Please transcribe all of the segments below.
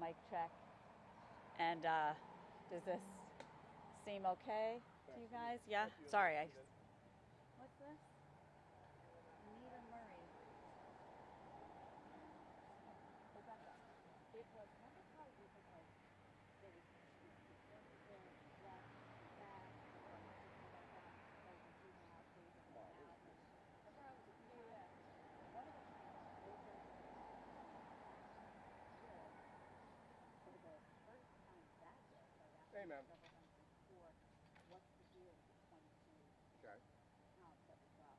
mic check. And does this seem okay to you guys? Yeah? Sorry. What's this? Anita Murray. Rebecca. It was wonderful because there was Hey, man. What's the deal with 22? Okay.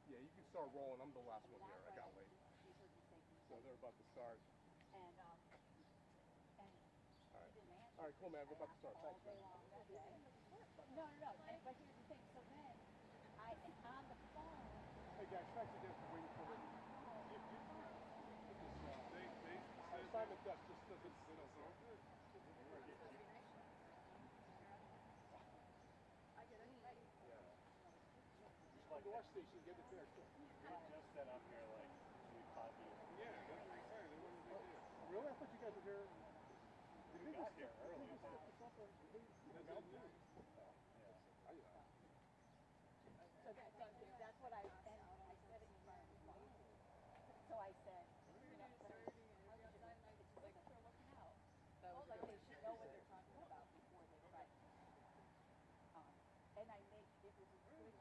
Yeah, you can start rolling. I'm the last one here. I got late. So they're about to start. And all right, cool, man. We're about to start. Thanks, man. No. But here's the thing. So then, on the phone. Hey, guys, thanks again for waiting for me. Simon Dust just doesn't, you know, so. Like the wash station, get it there too. Just set up here like coffee. Yeah, that's what I'm saying. Really? I thought you guys were here. We got here early. So that's what I said it in front of the phone. So I said, you know, it's like they're looking out. So like they should know what they're talking about before they try. And I make it was a good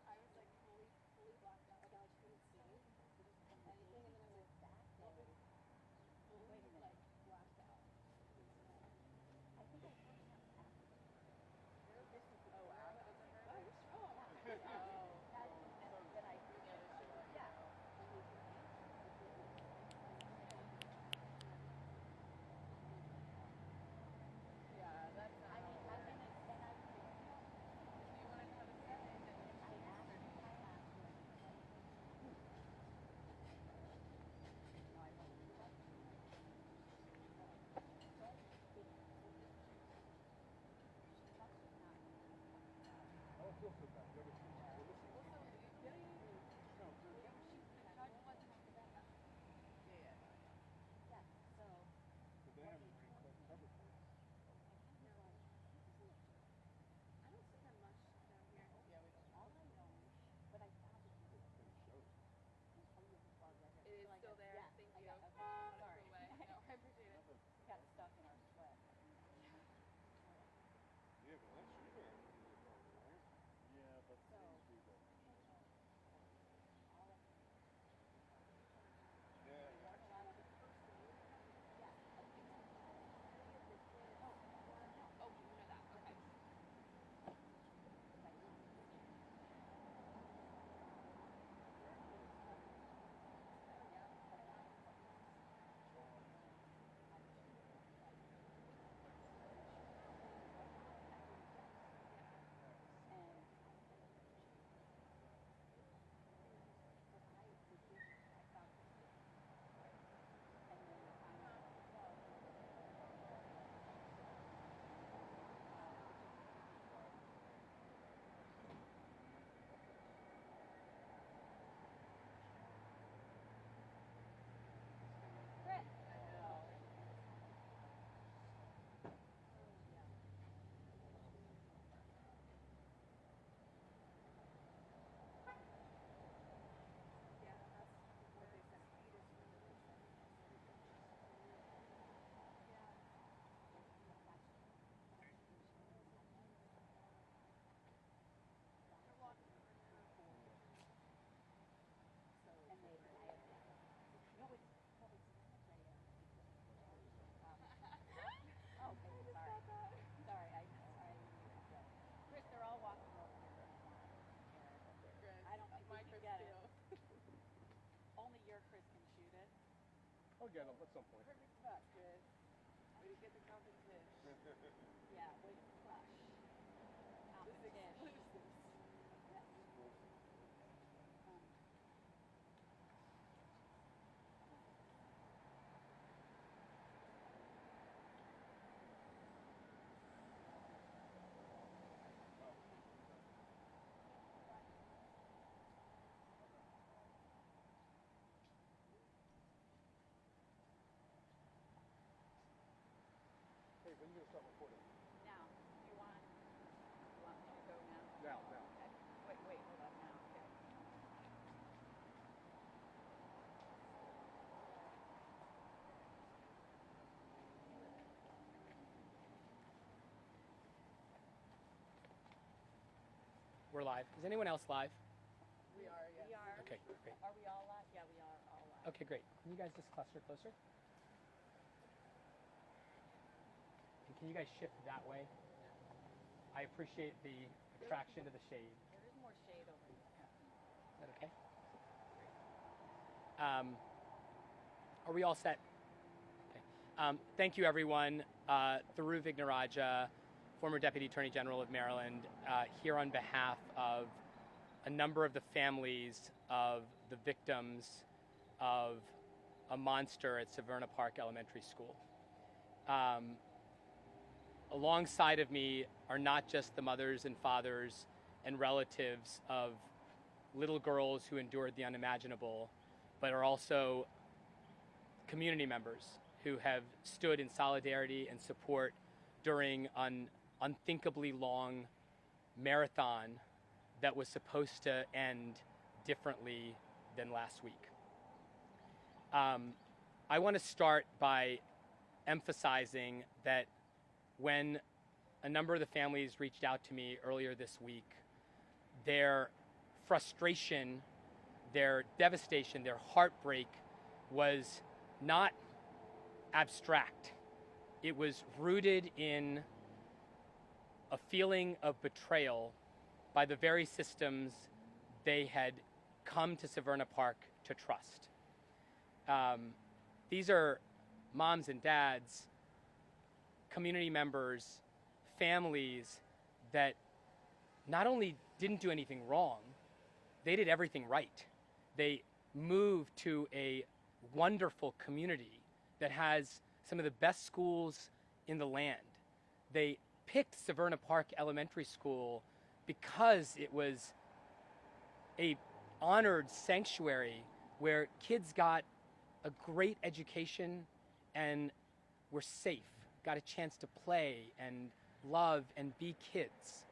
I was like fully blocked out. Like I couldn't see anything, and then I was that day. Wait a minute, blocked out. I think I first time after. This was the after. And then I yeah. Yeah, that's not. I mean, and I. You want to have a say? I asked. No, I don't. I don't feel so bad. The other two. Yeah, so. But they haven't really covered for us. No. I don't see that much down here. Yeah, we don't. All I know, but I found it. It is still there. Yeah, thank you. Sorry. No, I appreciate it. Got stuck in our sweat. Yeah, but last year Yeah, but So. Chris, they're all walking over here. I don't think we can get it. Only your Chris can shoot it. I'll get them at some point. Perfect spot, Chris. Way to get the competition. Yeah, way to flush. Competition. we're live. Is anyone else live? We are, yes. We are. Okay, great. Are we all live? Yeah, we are all live. Okay, great. Can you guys just cluster closer? And can you guys shift that way? I appreciate the attraction to the shade. There is more shade over here. Is that okay? Are we all set? Okay. Thank you, everyone. Thiru Vignarajah, former Deputy Attorney General of Maryland, here on behalf of a number of the families of the victims of a monster at Severna Park Elementary School. Alongside of me are not just the mothers and fathers and relatives of little girls who endured the unimaginable, but are also community members who have stood in solidarity and support during an unthinkably long marathon that was supposed to end differently than last week. I want to start by emphasizing that when a number of the families reached out to me earlier this week, their frustration, their devastation, their heartbreak was not abstract. It was rooted in a feeling of betrayal by the very systems they had come to Severna Park to trust. These are moms and dads, community members, families that not only didn't do anything wrong, they did everything right. They moved to a wonderful community that has some of the best schools in the land. They picked Severna Park Elementary School because it was a honored sanctuary where kids got a great education and were safe, got a chance to play and love and be kids.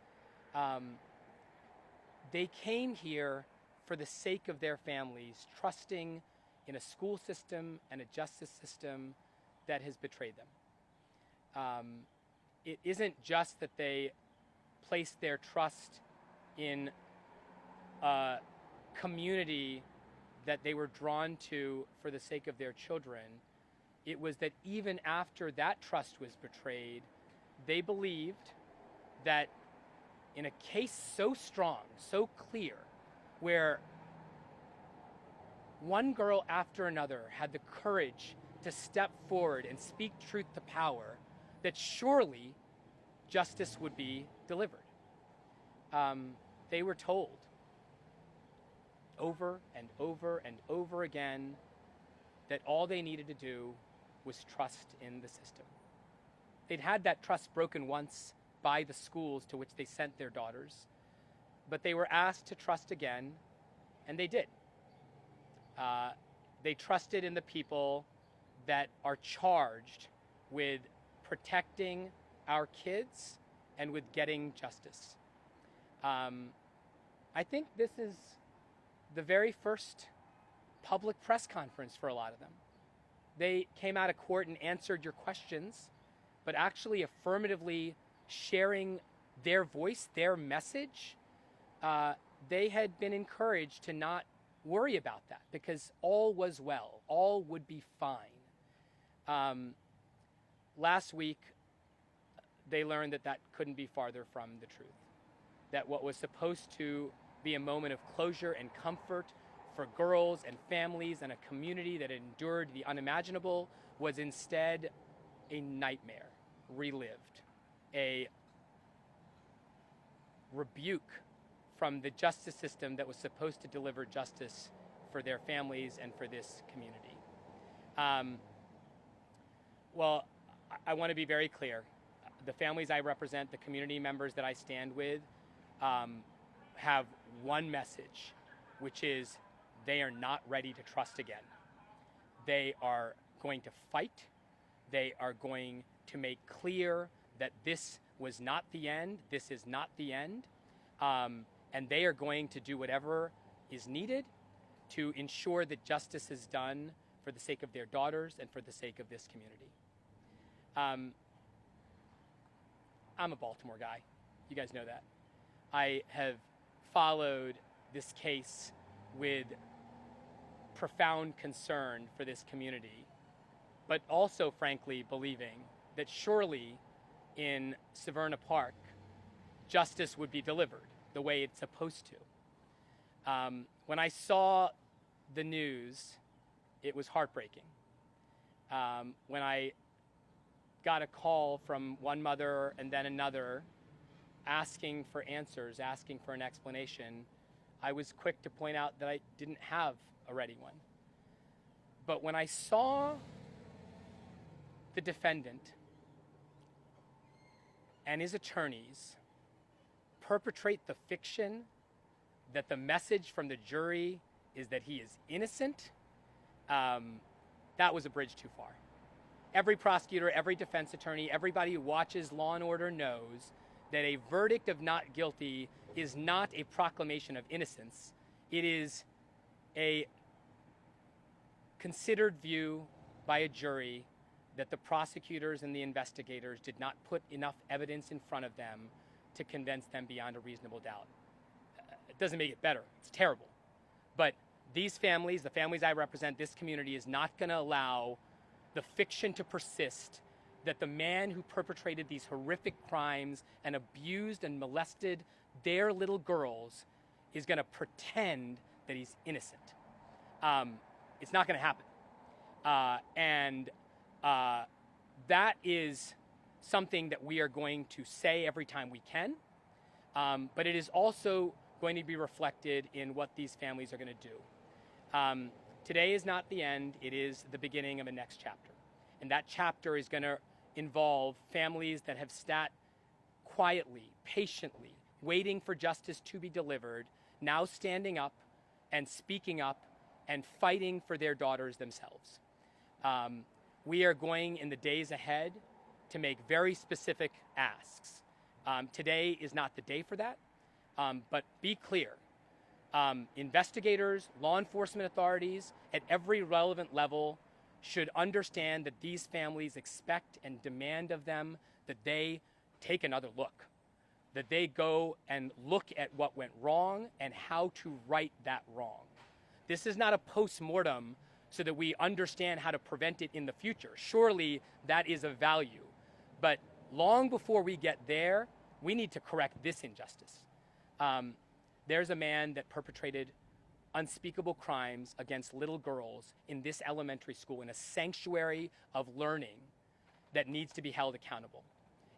They came here for the sake of their families, trusting in a school system and a justice system that has betrayed them. It isn't just that they placed their trust in a community that they were drawn to for the sake of their children. It was that even after that trust was betrayed, they believed that in a case so strong, so clear, where one girl after another had the courage to step forward and speak truth to power, that surely justice would be delivered. They were told over and over and over again that all they needed to do was trust in the system. They'd had that trust broken once by the schools to which they sent their daughters, but they were asked to trust again, and they did. They trusted in the people that are charged with protecting our kids and with getting justice. I think this is the very first public press conference for a lot of them. They came out of court and answered your questions, but actually affirmatively sharing their voice, their message, they had been encouraged to not worry about that because all was well, all would be fine. Last week, they learned that that couldn't be farther from the truth, that what was supposed to be a moment of closure and comfort for girls and families and a community that endured the unimaginable was instead a nightmare relived, a rebuke from the justice system that was supposed to deliver justice for their families and for this community. Well, I want to be very clear. The families I represent, the community members that I stand with, have one message, which is they are not ready to trust again. They are going to fight. They are going to make clear that this was not the end. This is not the end. And they are going to do whatever is needed to ensure that justice is done for the sake of their daughters and for the sake of this community. I'm a Baltimore guy. You guys know that. I have followed this case with profound concern for this community, but also, frankly, believing that surely in Severna Park, justice would be delivered the way it's supposed to. When I saw the news, it was heartbreaking. When I got a call from one mother and then another asking for answers, asking for an explanation, I was quick to point out that I didn't have a ready one. But when I saw the defendant and his attorneys perpetrate the fiction that the message from the jury is that he is innocent, that was a bridge too far. Every prosecutor, every defense attorney, everybody who watches Law and Order knows that a verdict of not guilty is not a proclamation of innocence. It is a considered view by a jury that the prosecutors and the investigators did not put enough evidence in front of them to convince them beyond a reasonable doubt. It doesn't make it better. It's terrible. But these families, the families I represent, this community is not going to allow the fiction to persist that the man who perpetrated these horrific crimes and abused and molested their little girls is going to pretend that he's innocent. It's not going to happen. And that is something that we are going to say every time we can. But it is also going to be reflected in what these families are going to do. Today is not the end. It is the beginning of a next chapter. And that chapter is going to involve families that have sat quietly, patiently, waiting for justice to be delivered, now standing up and speaking up and fighting for their daughters themselves. We are going in the days ahead to make very specific asks. Today is not the day for that, but be clear. Investigators, law enforcement authorities at every relevant level should understand that these families expect and demand of them that they take another look, that they go and look at what went wrong and how to right that wrong. This is not a post-mortem so that we understand how to prevent it in the future. Surely that is of value. But long before we get there, we need to correct this injustice. There's a man that perpetrated unspeakable crimes against little girls in this elementary school, in a sanctuary of learning that needs to be held accountable.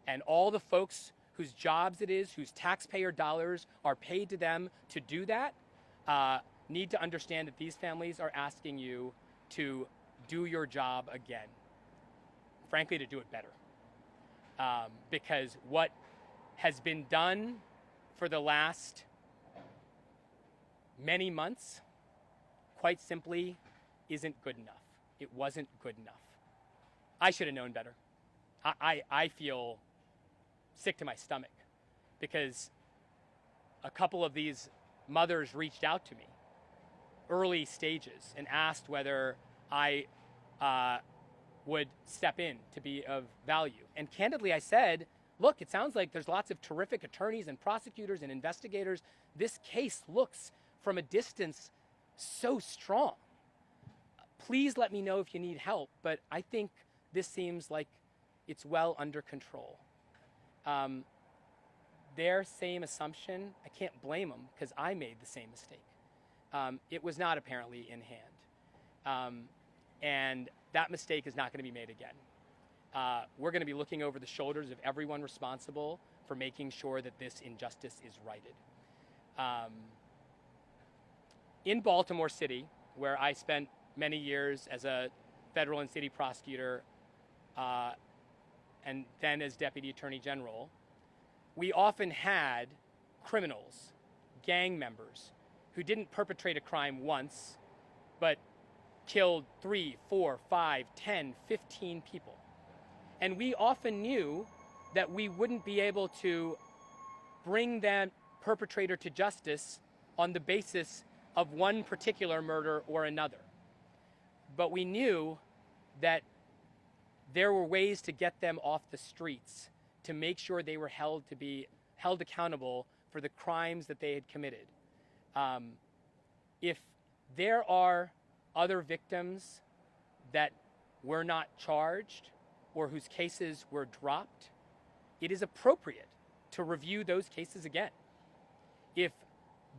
And all the folks whose jobs it is, whose taxpayer dollars are paid to them to do that, need to understand that these families are asking you to do your job again. Frankly, to do it better. Because what has been done for the last many months, quite simply, isn't good enough. It wasn't good enough. I should have known better. I feel sick to my stomach because a couple of these mothers reached out to me early stages and asked whether I would step in to be of value. And candidly, I said, look, it sounds like there's lots of terrific attorneys and prosecutors and investigators. This case looks from a distance so strong. Please let me know if you need help, but I think this seems like it's well under control. Their same assumption, I can't blame them because I made the same mistake. It was not apparently in hand. And that mistake is not going to be made again. We're going to be looking over the shoulders of everyone responsible for making sure that this injustice is righted. In Baltimore City, where I spent many years as a federal and city prosecutor and then as Deputy Attorney General, we often had criminals, gang members, who didn't perpetrate a crime once, but killed 3, 4, 5, 10, 15 people. And we often knew that we wouldn't be able to bring that perpetrator to justice on the basis of one particular murder or another. But we knew that there were ways to get them off the streets, to make sure they were held accountable for the crimes that they had committed. If there are other victims that were not charged or whose cases were dropped, it is appropriate to review those cases again. If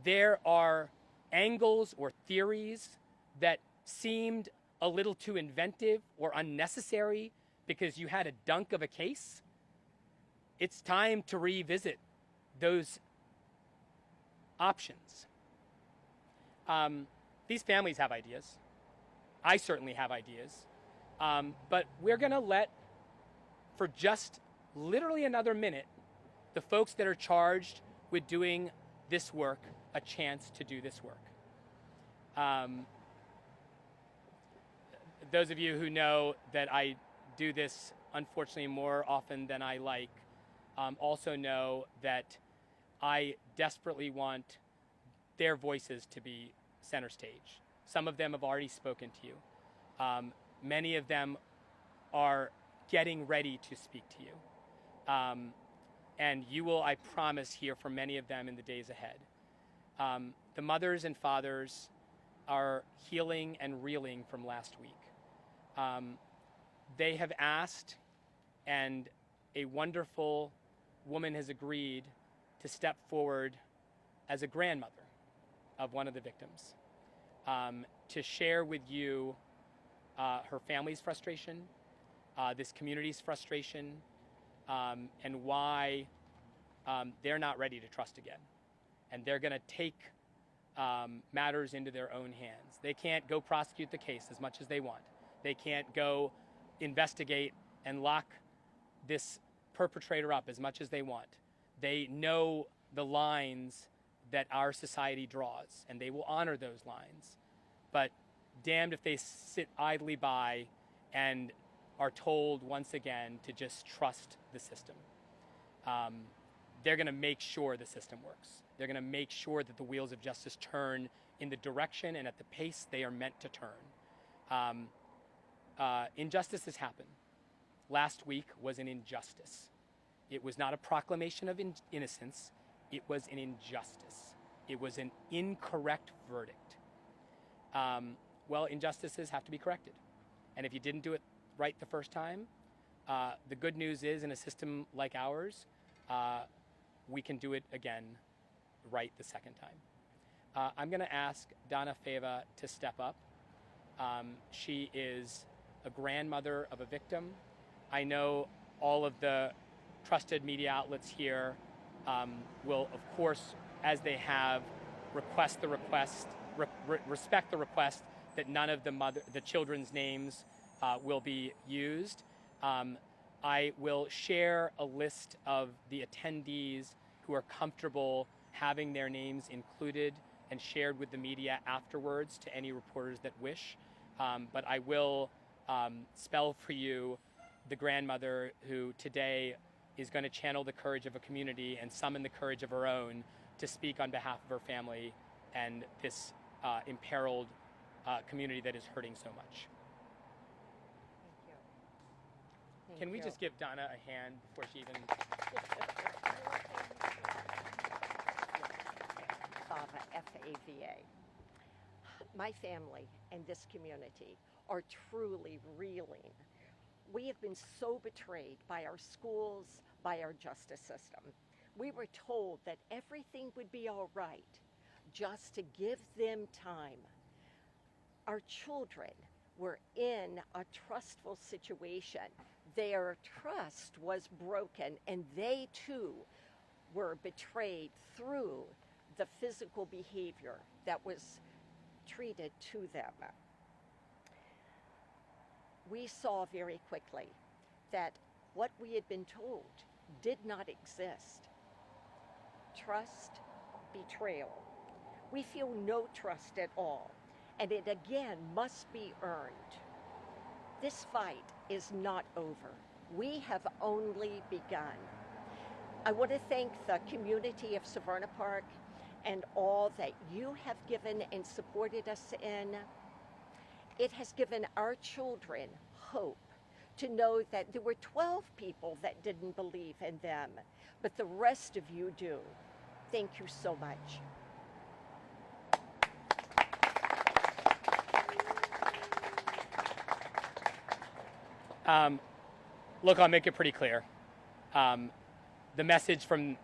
there are angles or theories that seemed a little too inventive or unnecessary because you had a dunk of a case, it's time to revisit those options. These families have ideas. I certainly have ideas. But we're going to let, for just literally another minute, the folks that are charged with doing this work a chance to do this work. Those of you who know that I do this, unfortunately, more often than I like, also know that I desperately want their voices to be center stage. Some of them have already spoken to you. Many of them are getting ready to speak to you. And you will, I promise, hear from many of them in the days ahead. The mothers and fathers are healing and reeling from last week. They have asked, and a wonderful woman has agreed to step forward as a grandmother of one of the victims, to share with you her family's frustration, this community's frustration, and why they're not ready to trust again. And they're going to take matters into their own hands. They can't go prosecute the case as much as they want. They can't go investigate and lock this perpetrator up as much as they want. They know the lines that our society draws, and they will honor those lines. But damned if they sit idly by and are told once again to just trust the system. They're going to make sure the system works. They're going to make sure that the wheels of justice turn in the direction and at the pace they are meant to turn. Injustices happen. Last week was an injustice. It was not a proclamation of innocence. It was an injustice. It was an incorrect verdict. Well, injustices have to be corrected. And if you didn't do it right the first time, the good news is in a system like ours, we can do it again right the second time. I'm going to ask Donna Fava to step up. She is a grandmother of a victim. I know all of the trusted media outlets here will, of course, as they have, respect the request that none of the children's names will be used. I will share a list of the attendees who are comfortable having their names included and shared with the media afterwards to any reporters that wish. But I will spell for you the grandmother who today is going to channel the courage of a community and summon the courage of her own to speak on behalf of her family and this imperiled community that is hurting so much. Can we just give Donna a hand before she even... Fava, F-A-V-A. My family and this community are truly reeling. We have been so betrayed by our schools, by our justice system. We were told that everything would be all right, just to give them time. Our children were in a trustful situation. Their trust was broken, and they too were betrayed through the physical behavior that was treated to them. We saw very quickly that what we had been told did not exist. Trust, betrayal. We feel no trust at all, and it again must be earned. This fight is not over. We have only begun. I want to thank the community of Severna Park and all that you have given and supported us in. It has given our children hope to know that there were 12 people that didn't believe in them, but the rest of you do. Thank you so much. Look, I'll make it pretty clear. The message from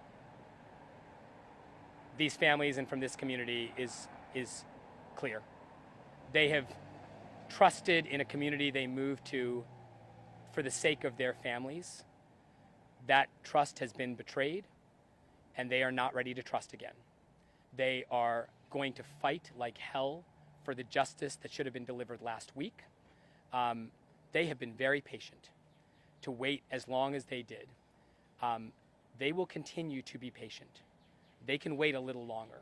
these families and from this community is clear. They have trusted in a community they moved to for the sake of their families. That trust has been betrayed, and they are not ready to trust again. They are going to fight like hell for the justice that should have been delivered last week. They have been very patient to wait as long as they did. They will continue to be patient. They can wait a little longer.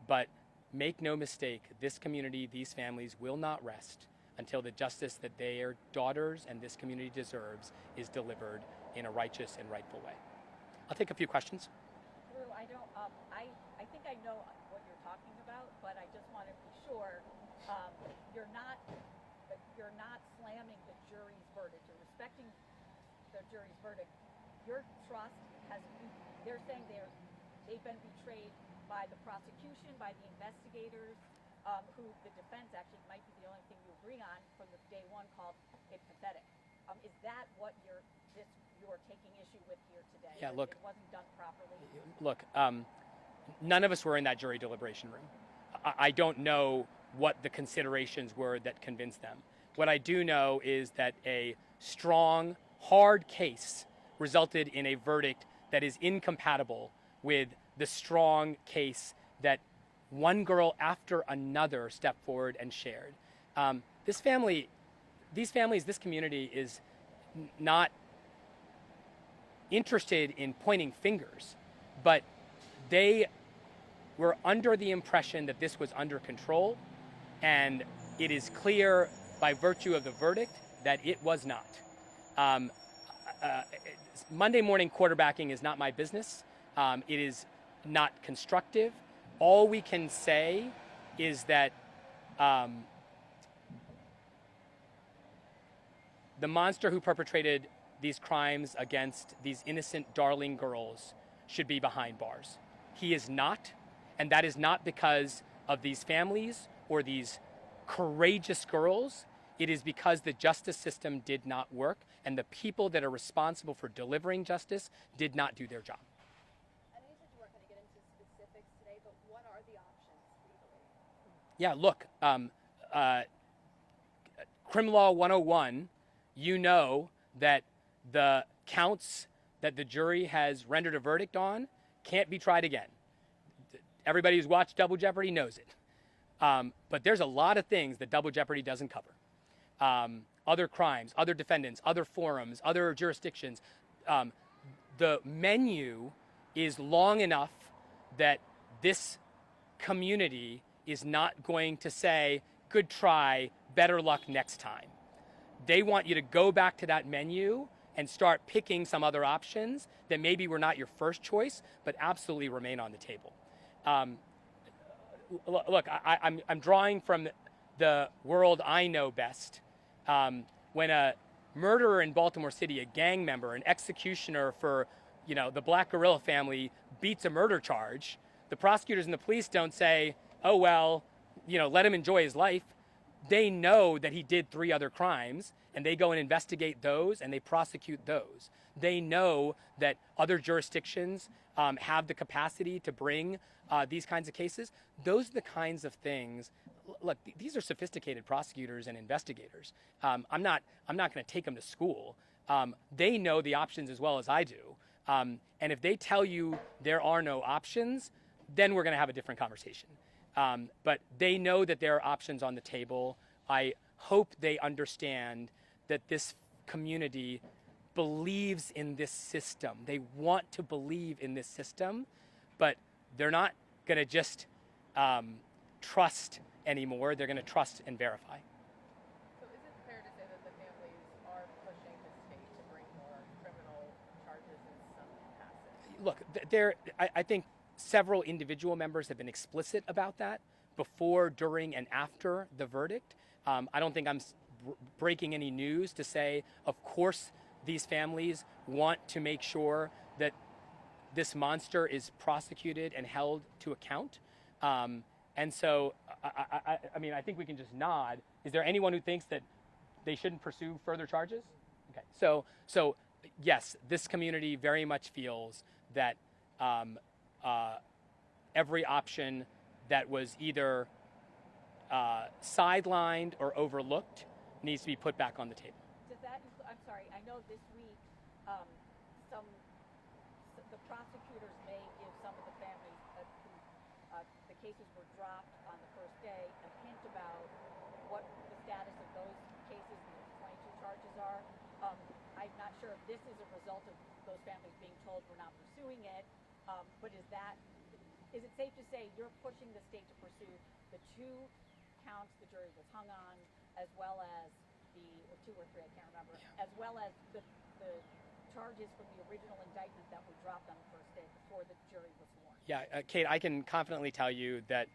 But make no mistake, this community, these families will not rest until the justice that their daughters and this community deserves is delivered in a righteous and rightful way. I'll take a few questions. Thiru, I don't. I think I know what you're talking about, but I just want to be sure you're not slamming the jury's verdict. You're respecting the jury's verdict. Your trust has. They're saying they've been betrayed by the prosecution, by the investigators, who the defense actually might be the only thing you agree on from the day one called it pathetic. Is that what you're taking issue with here today? Yeah, look. It wasn't done properly. Look, none of us were in that jury deliberation room. I don't know what the considerations were that convinced them. What I do know is that a strong, hard case resulted in a verdict that is incompatible with the strong case that one girl after another stepped forward and shared. This community is not interested in pointing fingers, but they were under the impression that this was under control, and it is clear by virtue of the verdict that it was not. Monday morning quarterbacking is not my business. It is not constructive. All we can say is that the monster who perpetrated these crimes against these innocent, darling girls should be behind bars. He is not, and that is not because of these families or these courageous girls. It is because the justice system did not work, and the people that are responsible for delivering justice did not do their job. I know you said you weren't going to get into specifics today, but what are the options legally? Yeah, look, Crim Law 101, you know that the counts that the jury has rendered a verdict on can't be tried again. Everybody who's watched Double Jeopardy knows it. But there's a lot of things that Double Jeopardy doesn't cover. Other crimes, other defendants, other forums, other jurisdictions. The menu is long enough that this community is not going to say, good try, better luck next time. They want you to go back to that menu and start picking some other options that maybe were not your first choice, but absolutely remain on the table. Look, I'm drawing from the world I know best. When a murderer in Baltimore City, a gang member, an executioner for, the Black Guerrilla family beats a murder charge, the prosecutors and the police don't say, oh, well, let him enjoy his life. They know that he did 3 other crimes, and they go and investigate those, and they prosecute those. They know that other jurisdictions have the capacity to bring these kinds of cases. Those are the kinds of things. Look, these are sophisticated prosecutors and investigators. I'm not going to take them to school. They know the options as well as I do. And if they tell you there are no options, then we're going to have a different conversation. But they know that there are options on the table. I hope they understand that this community believes in this system. They want to believe in this system, but they're not going to just trust anymore. They're going to trust and verify. So is it fair to say that the families are pushing the state to bring more criminal charges in some capacity? Look, I think several individual members have been explicit about that before, during, and after the verdict. I don't think I'm breaking any news to say, of course, these families want to make sure that this monster is prosecuted and held to account. And so, I mean, I think we can just nod. Is there anyone who thinks that they shouldn't pursue further charges? Okay, so yes, this community very much feels that every option that was either sidelined or overlooked needs to be put back on the table. Does that, I'm sorry, I know this week, the prosecutors may give some of the families the cases were dropped on the first day, a hint about what the status of those cases, the 22 charges are. I'm not sure if this is a result of those families being told we're not pursuing it, but is it safe to say you're pushing the state to pursue the 2 counts the jury was hung on, as well as or 2 or 3, I can't remember, as well as the charges from the original indictment that were dropped on the first day before the jury was sworn? Yeah, Kate, I can confidently tell you that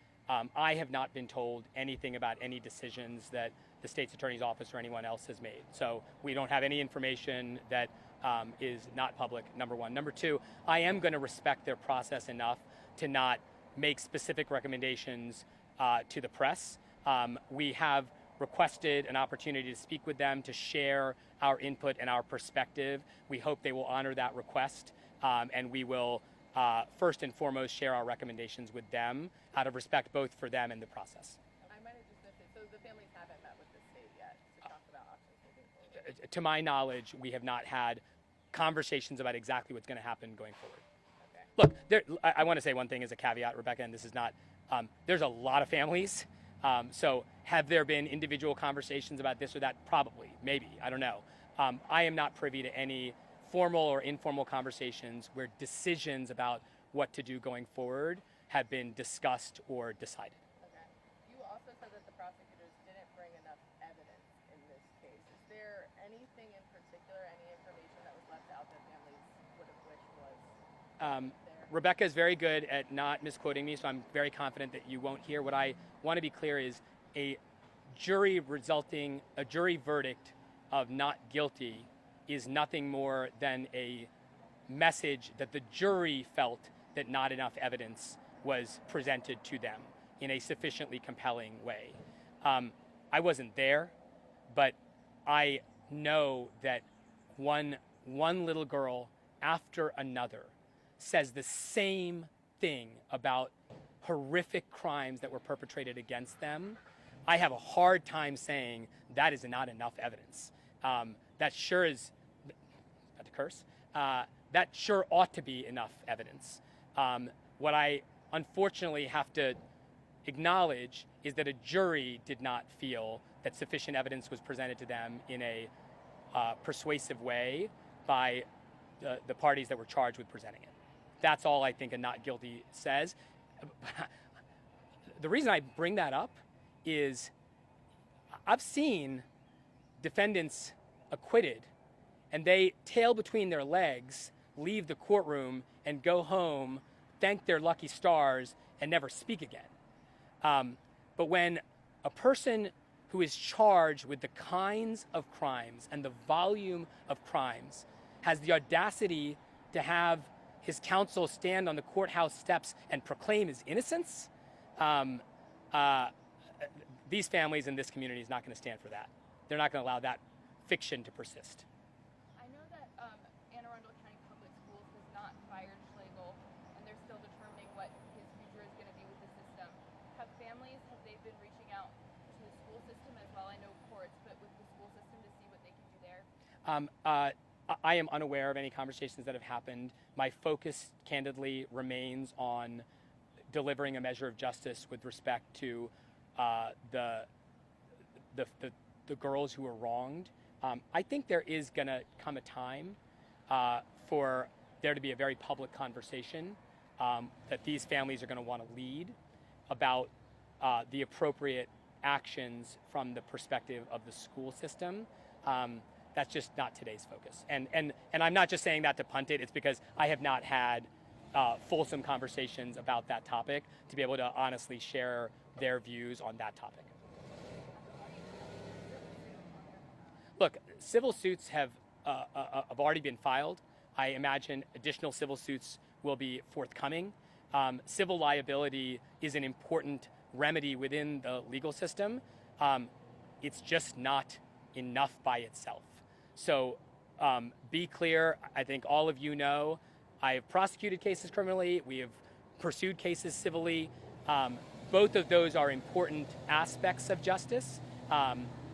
I have not been told anything about any decisions that the state's attorney's office or anyone else has made. So we don't have any information that is not public, number one. Number two, I am going to respect their process enough to not make specific recommendations to the press. We have requested an opportunity to speak with them, to share our input and our perspective. We hope they will honor that request, and we will first and foremost share our recommendations with them out of respect both for them and the process. I might have just missed it. So the families haven't met with the state yet to talk about options moving forward? To my knowledge, we have not had conversations about exactly what's going to happen going forward. Okay. Look, I want to say one thing as a caveat, Rebecca, and this is not, there's a lot of families. So have there been individual conversations about this or that? Probably, maybe, I don't know. I am not privy to any formal or informal conversations where decisions about what to do going forward have been discussed or decided. Okay. You also said that the prosecutors didn't bring enough evidence in this case. Is there anything in particular, any information that was left out that families would have wished was there? Rebecca is very good at not misquoting me, so I'm very confident that you won't hear. What I want to be clear is a jury verdict of not guilty is nothing more than a message that the jury felt that not enough evidence was presented to them in a sufficiently compelling way. I wasn't there, but I know that one little girl after another says the same thing about horrific crimes that were perpetrated against them. I have a hard time saying that is not enough evidence. That sure is, not to curse, that sure ought to be enough evidence. What I unfortunately have to acknowledge is that a jury did not feel that sufficient evidence was presented to them in a persuasive way by the parties that were charged with presenting it. That's all I think a not guilty says. The reason I bring that up is I've seen defendants acquitted and they tail between their legs, leave the courtroom and go home, thank their lucky stars and never speak again. But when a person who is charged with the kinds of crimes and the volume of crimes has the audacity to have his counsel stand on the courthouse steps and proclaim his innocence, these families in this community is not going to stand for that. They're not going to allow that fiction to persist. I know that Anne Arundel County Public Schools has not fired Schlegel, and they're still determining what his future is going to be with the system. Have they been reaching out to the school system as well? I know courts, but with the school system to see what they can do there? I am unaware of any conversations that have happened. My focus, candidly, remains on delivering a measure of justice with respect to the girls who were wronged. I think there is going to come a time for there to be a very public conversation that these families are going to want to lead about the appropriate actions from the perspective of the school system. That's just not today's focus. And I'm not just saying that to punt it. It's because I have not had fulsome conversations about that topic to be able to honestly share their views on that topic. Look, civil suits have already been filed. I imagine additional civil suits will be forthcoming. Civil liability is an important remedy within the legal system. It's just not enough by itself. So be clear. I think all of you know I have prosecuted cases criminally. We have pursued cases civilly. Both of those are important aspects of justice.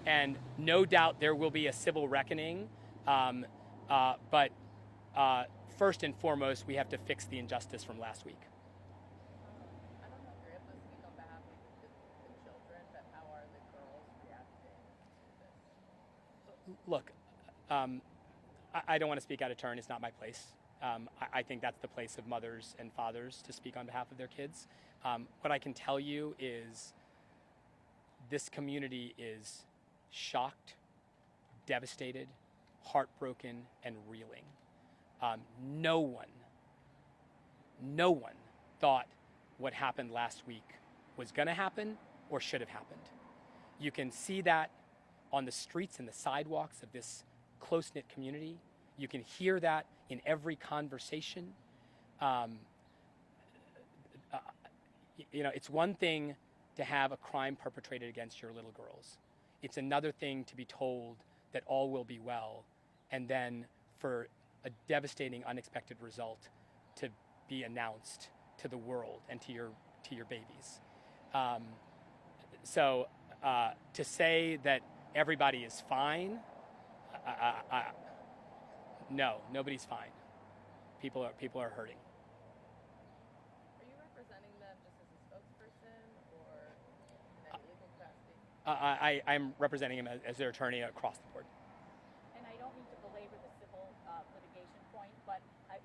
And no doubt there will be a civil reckoning. But first and foremost, we have to fix the injustice from last week. I don't know if you're able to speak on behalf of the children, but how are the girls reacting to this? Look, I don't want to speak out of turn. It's not my place. I think that's the place of mothers and fathers to speak on behalf of their kids. What I can tell you is this community is shocked, devastated, heartbroken, and reeling. No one thought what happened last week was going to happen or should have happened. You can see that on the streets and the sidewalks of this close-knit community. You can hear that in every conversation. It's one thing to have a crime perpetrated against your little girls. It's another thing to be told that all will be well, and then for a devastating, unexpected result to be announced to the world and to your babies. So to say that everybody is fine, no, nobody's fine. People are hurting. Are you representing them just as a spokesperson or in any legal capacity? I'm representing him as their attorney across the board. And I don't mean to belabor the civil litigation point, but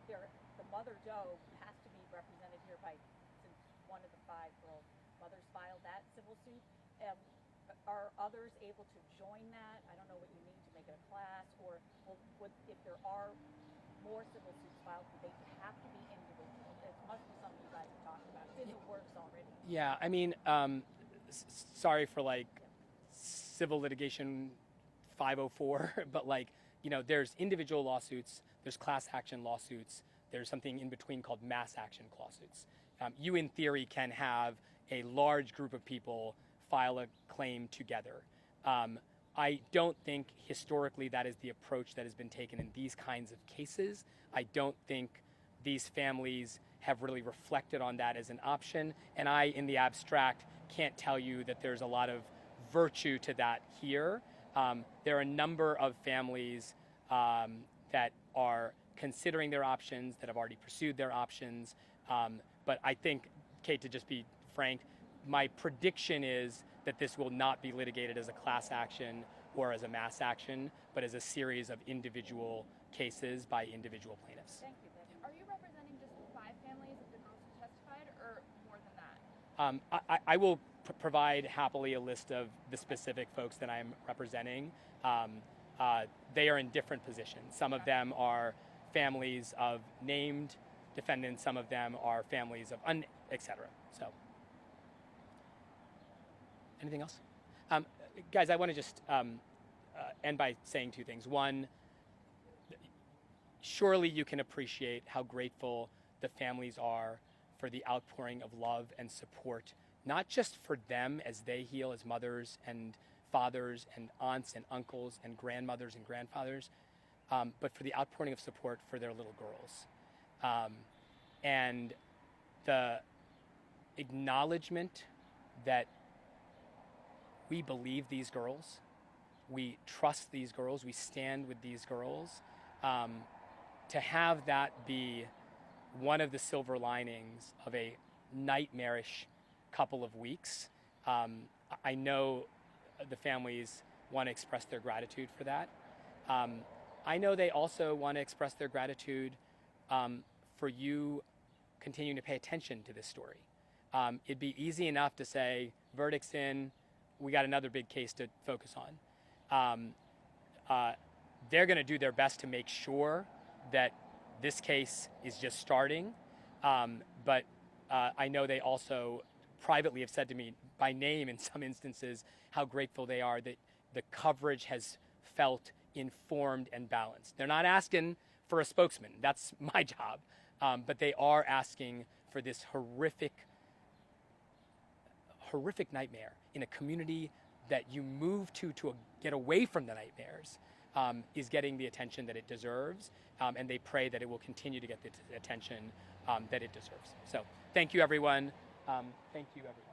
the mother, Joe, has to be represented here since one of the 5 girl mothers filed that civil suit. Are others able to join that? I don't know what you need to make it a class, or if there are more civil suits filed, do they have to be individual? It must be something you guys have talked about. It's in the works already. Yeah, I mean, sorry for civil litigation 504, but there's individual lawsuits, there's class action lawsuits, there's something in between called mass action lawsuits. You, in theory, can have a large group of people file a claim together. I don't think historically that is the approach that has been taken in these kinds of cases. I don't think these families have really reflected on that as an option. And I, in the abstract, can't tell you that there's a lot of virtue to that here. There are a number of families that are considering their options, that have already pursued their options. But I think, Kate, to just be frank, my prediction is that this will not be litigated as a class action or as a mass action, but as a series of individual cases by individual plaintiffs. Thank you. Are you representing just the 5 families of the girls who testified, or more than that? I will provide happily a list of the specific folks that I'm representing. They are in different positions. Some of them are families of named defendants. Some of them are families of etc. So, anything else? Guys, I want to just end by saying 2 things. One, surely you can appreciate how grateful the families are for the outpouring of love and support, not just for them as they heal as mothers and fathers and aunts and uncles and grandmothers and grandfathers, but for the outpouring of support for their little girls. And the acknowledgement that we believe these girls, we trust these girls, we stand with these girls. To have that be one of the silver linings of a nightmarish couple of weeks, I know the families want to express their gratitude for that. I know they also want to express their gratitude for you continuing to pay attention to this story. It'd be easy enough to say, verdict's in, we got another big case to focus on. They're going to do their best to make sure that this case is just starting. But I know they also privately have said to me by name in some instances how grateful they are that the coverage has felt informed and balanced. They're not asking for a spokesman. That's my job. but they are asking for this horrific nightmare in a community that you move to get away from the nightmares, is getting the attention that it deserves, and they pray that it will continue to get the attention that it deserves. So thank you, everyone. Thank you, everyone.